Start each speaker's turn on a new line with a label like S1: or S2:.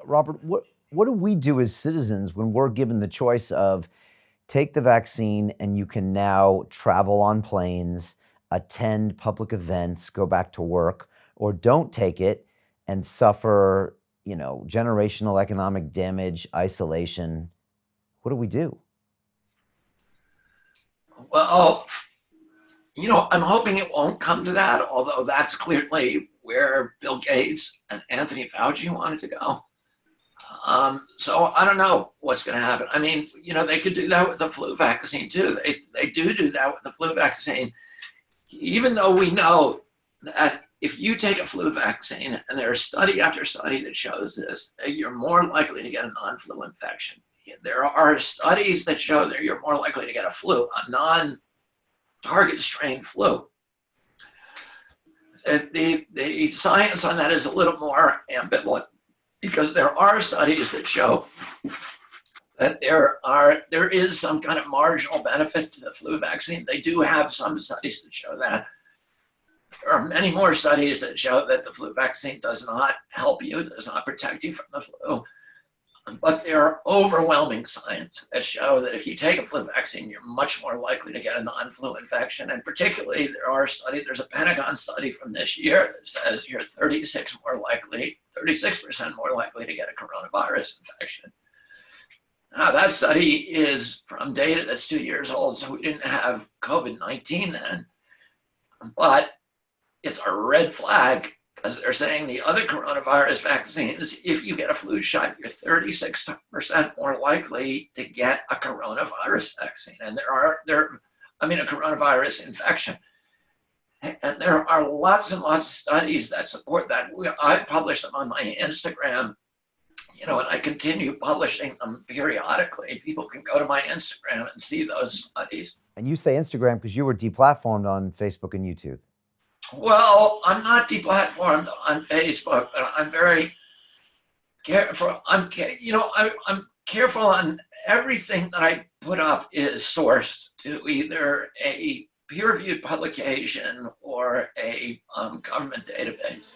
S1: Robert, what do we do as citizens when we're given the choice of take the vaccine and you can now travel on planes, attend public events, go back to work, or don't take it and suffer, generational economic damage, isolation? What do we do?
S2: Well, I'm hoping it won't come to that, although that's clearly where Bill Gates and Anthony Fauci wanted to go. So I don't know what's going to happen. I mean, they could do that with the flu vaccine too. They do that with the flu vaccine, even though we know that if you take a flu vaccine, and there's study after study that shows this, that you're more likely to get a non-flu infection. There are studies that show that you're more likely to get a flu, a non-target strain flu. The science on that is a little more ambivalent because there are studies that show that there is some kind of marginal benefit to the flu vaccine. They do have some studies that show that. There are many more studies that show that the flu vaccine does not help you, does not protect you from the flu. But there are overwhelming science that show that if you take a flu vaccine, you're much more likely to get a non-flu infection. And particularly, there's a Pentagon study from this year that says you're 36% more likely to get a coronavirus infection. Now, that study is from data that's 2 years old, so we didn't have COVID-19 then. But it's a red flag because they're saying the other coronavirus vaccines, if you get a flu shot, you're 36% more likely to get a coronavirus vaccine. And a coronavirus infection. And there are lots and lots of studies that support that. I publish them on my Instagram, and I continue publishing them periodically. People can go to my Instagram and see those studies.
S1: And you say Instagram because you were deplatformed on Facebook and YouTube.
S2: Well, I'm not deplatformed on Facebook, but I'm very careful. I'm careful on everything that I put up is sourced to either a peer-reviewed publication or a government database.